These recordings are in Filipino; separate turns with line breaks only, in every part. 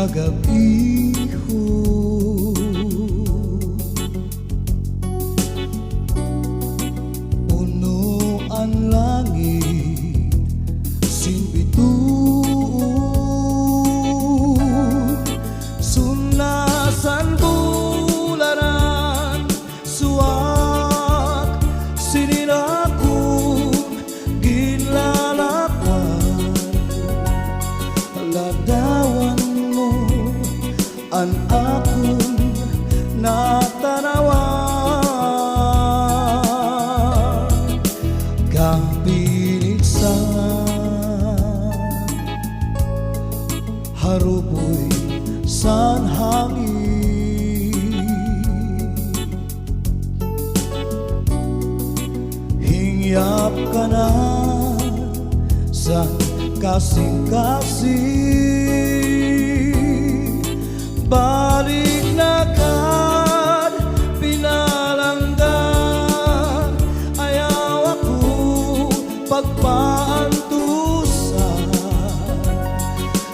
kagabiho. Puno ang langit, sinbituon, sunasan bulanan, suwak sininakong ginlalakwan, ladawan mo ang akong natanawan, kang pinigsan haruboy san hangin. Hingyap ka na sa kasing-kasing, balik na kad pinalanggan, ayaw ako pagpaantusan,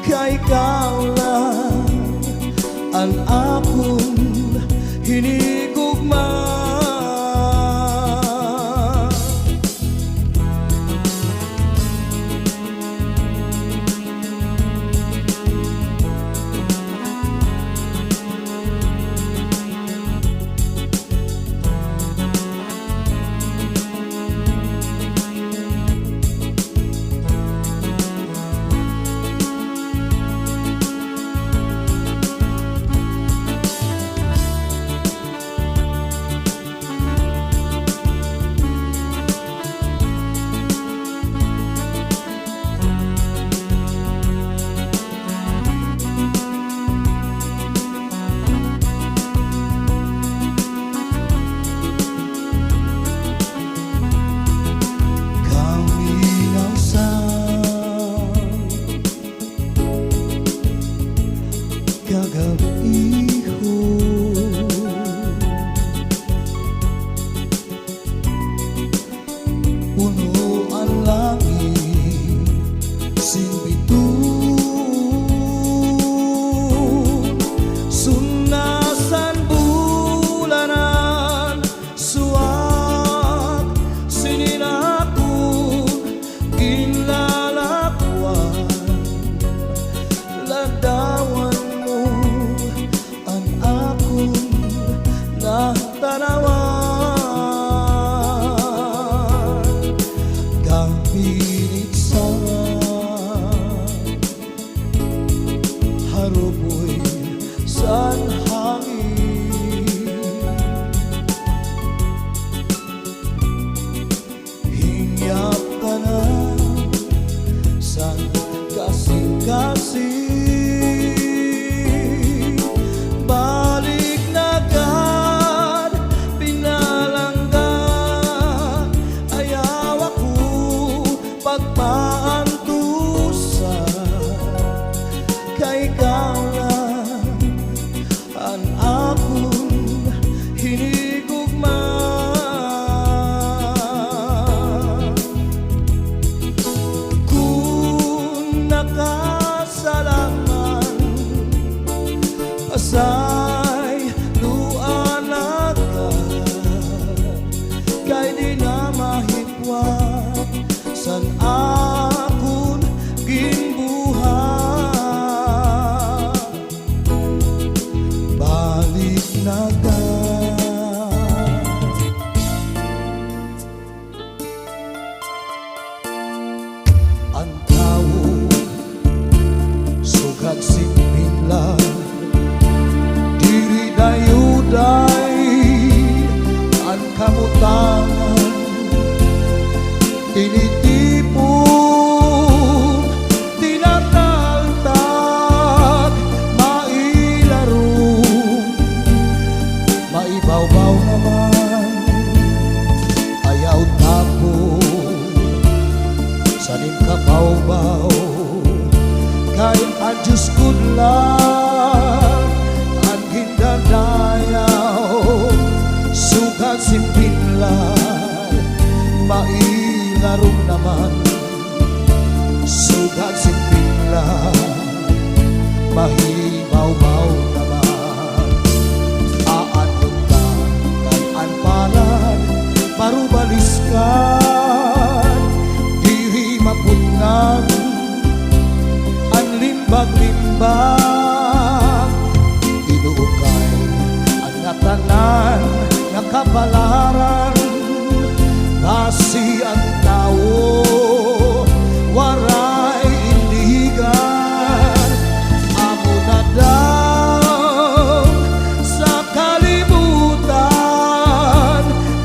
kay ikaw lang ang akong hinigugma. Kagabiho, puno ang langit, sinbituon, sunasan bulanan, suwak sininakong ginlalakwan, ladawan tanawan, kang pinigsan haruboy san hangin. Hingyap ka na sa kasing-kasing, balik na kad pinalanggan, ayaw ako pagpaantusan, kay ikaw lang ang akong hinigugma. Kung nakasalaman, asay luanag ka, kay di na mahitwat san akong ginbuhat, balik na ka. Ang tao sugat sinpinlan, diri dayuday ang kamutangan, tinitipon, tinataltag, mailarong, maibawbaw naman, ayaw tapo sanim kabawbaw, kay ang Diyos kudlan ang gindadayaw, sugat simpinlan, mailarong naman, sugat simpinlan, mahirap tanan nga kapalaran, basi ang tao waray indigan. Amo na daw sa kalibutan,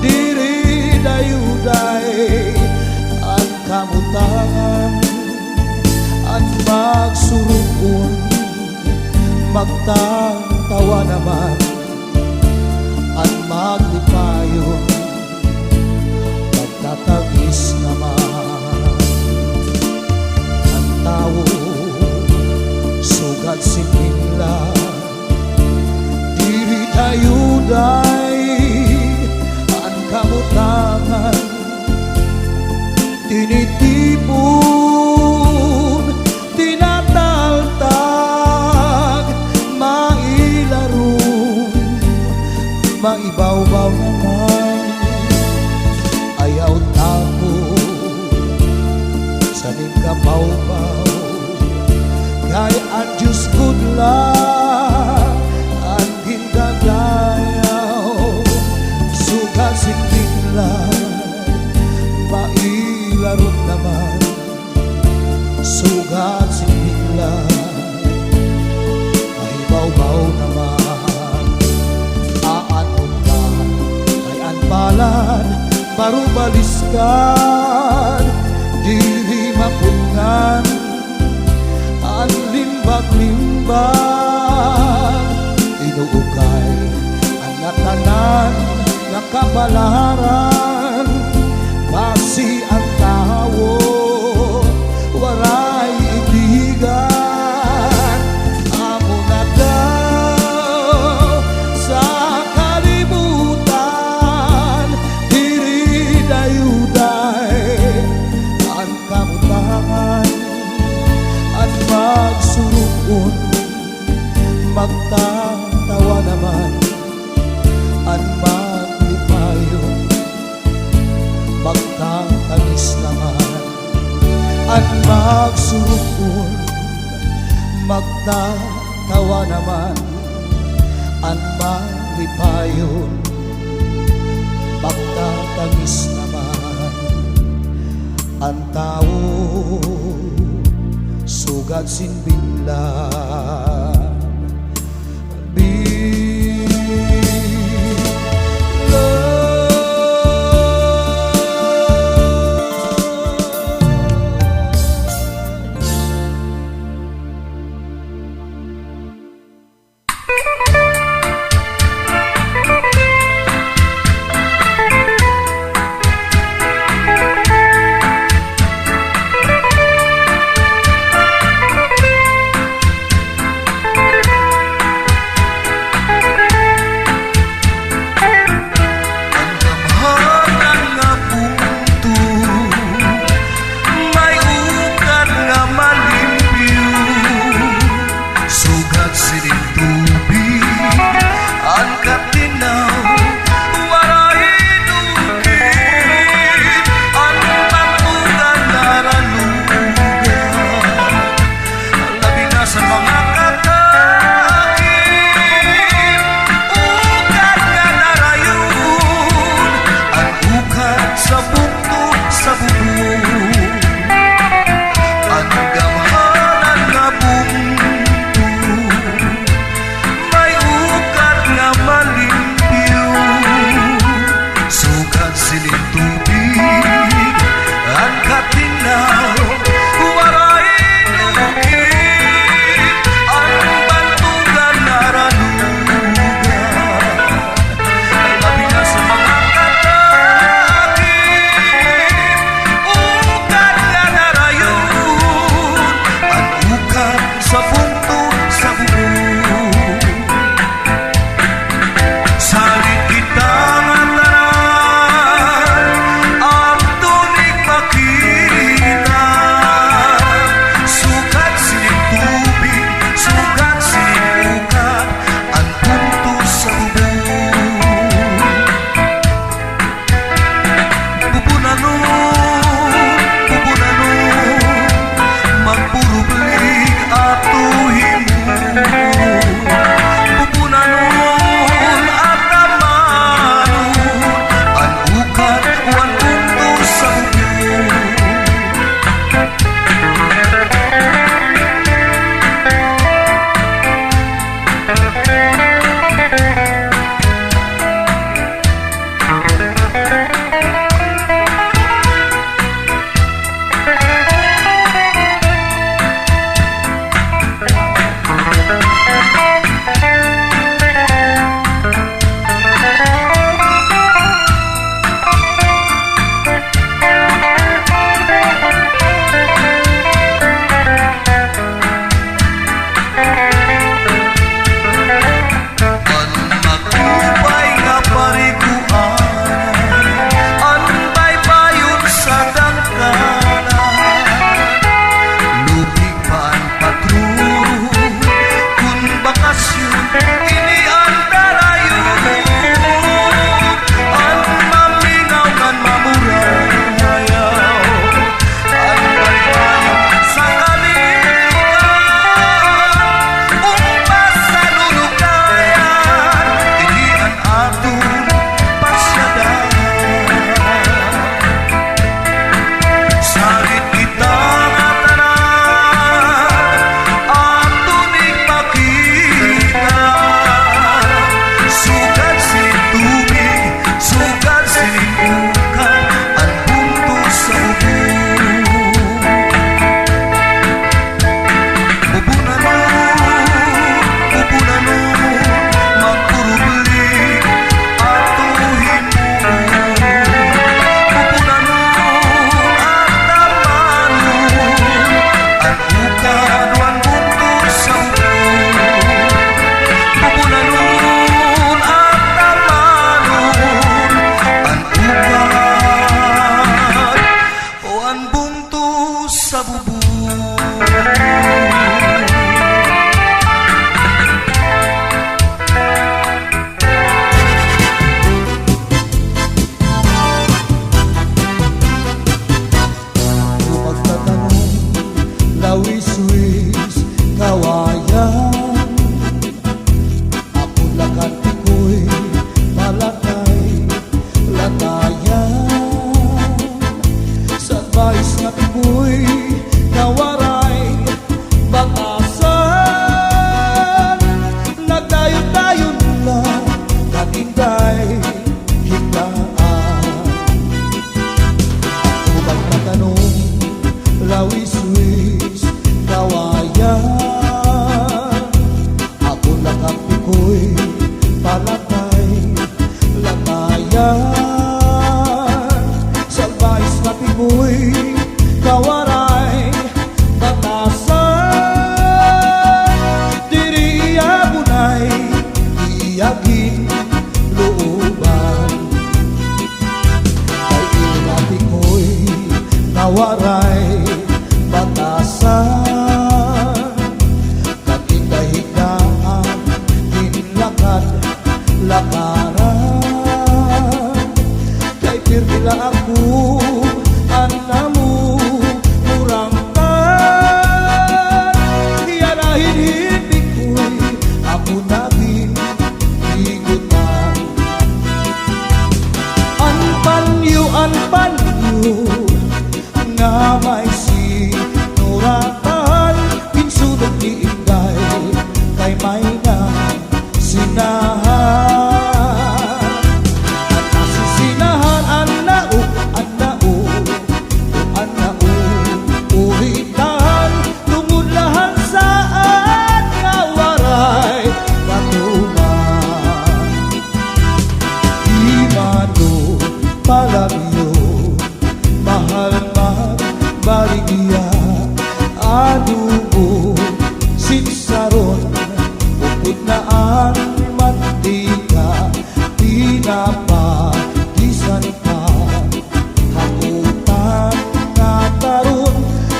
diri dayuday ang kamutangan. Ang magsurukon, magtatawa naman, ang maglipayon, magtatagis naman. Ang tao sugat sinila, diri dayuday ang kamutangan. Tinitipon, tinataltag, mailarong, maibawbaw naman. Ayaw tako sa nagkabawbaw, kaya ang Diyos good lang ang hindagayaw. Sugat sinila, mailarong naman. Sugat sinila, maibaw-baw naman. Aanon ka, ay anpalan, barubaliskan, diri mapungan, ang limbag-limbag. Inuukay ang natanan na kabalaran, basi ang tao waray ibigan. Amo na daw sa kalibutan, diri dayuday ang kamutangan. At magsurukon, magtatawa naman, at maglipayon, magtatagis naman. At magsurukon, magtatawa naman, at maglipayon, magtatagis naman. Ang tao sugat sinbinlan, gamay na sinahan. Ang nasisinahan, anao, uritan, tungod lahan saan nga waray patuman. Di mano palabyo, mahal magbaligya, adubo, sinsaron, bukod na ang mantika, pinapagisan pa, hakutan nga taron,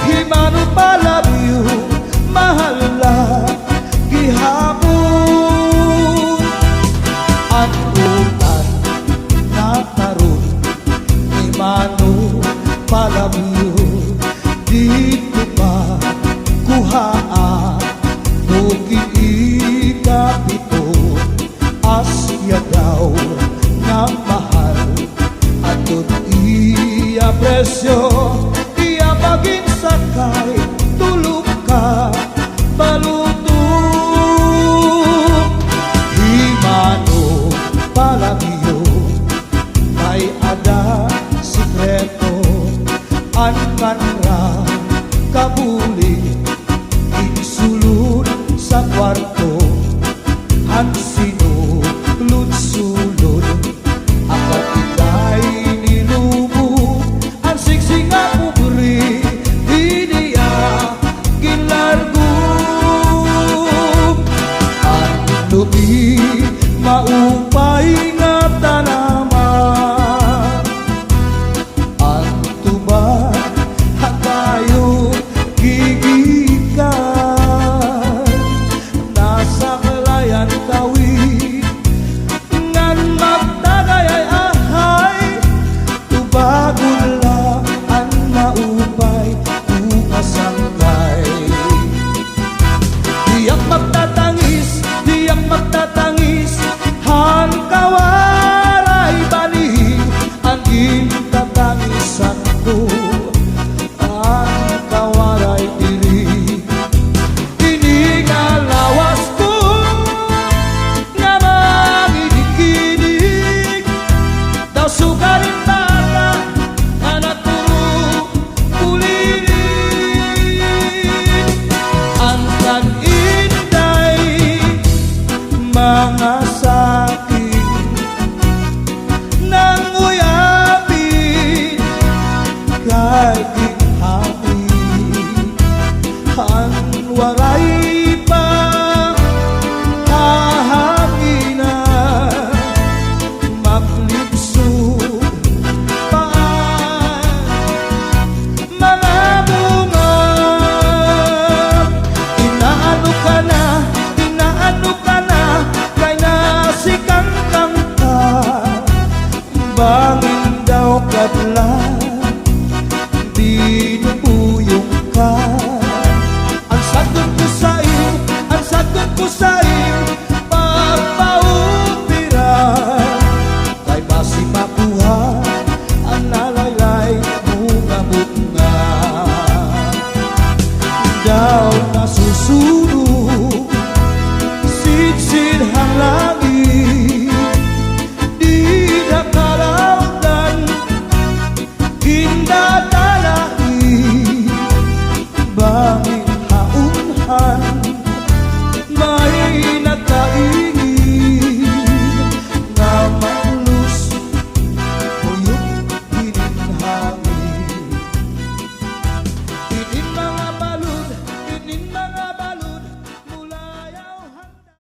himano palabyo, mahal lang gihapon. Ang utan nga taron, himano palabyo, dito pa kuhaan, nuging ikapito, asya daw nga mahal, atot iya presyo, iya maging sakay, tulog ka, balutong. Himano palabyo, may ada sikreto, an kanra kabuli, insulod sa kwarto, ang sinulod-sulod, ako ika'y nilubo, ang siksing nga pubri, hiniya ginlargo. Ang lubi maupay nga tanaman, ang tuba hatayo gigikan, nasa kalayan kawit ngan magtagayay ahay, tubagon lang ang maupay ukasangkay. Diyak magtatangis, han kawaray bali, ang gintatangisan ko, ang kawaray diri. Iningalawas ko nga manginig-inig, daw sukarin bata nga naturo ulinig. Ang kan-inday mga sakin nang uyapin, kay ginhapin, ang waray pa kahanginan, maglipsod paan mga bunga. Inaano ka na, kay nasikang kangka, bangin daw kadlan, binubuyong ka. Ang sagot ko sa'yo,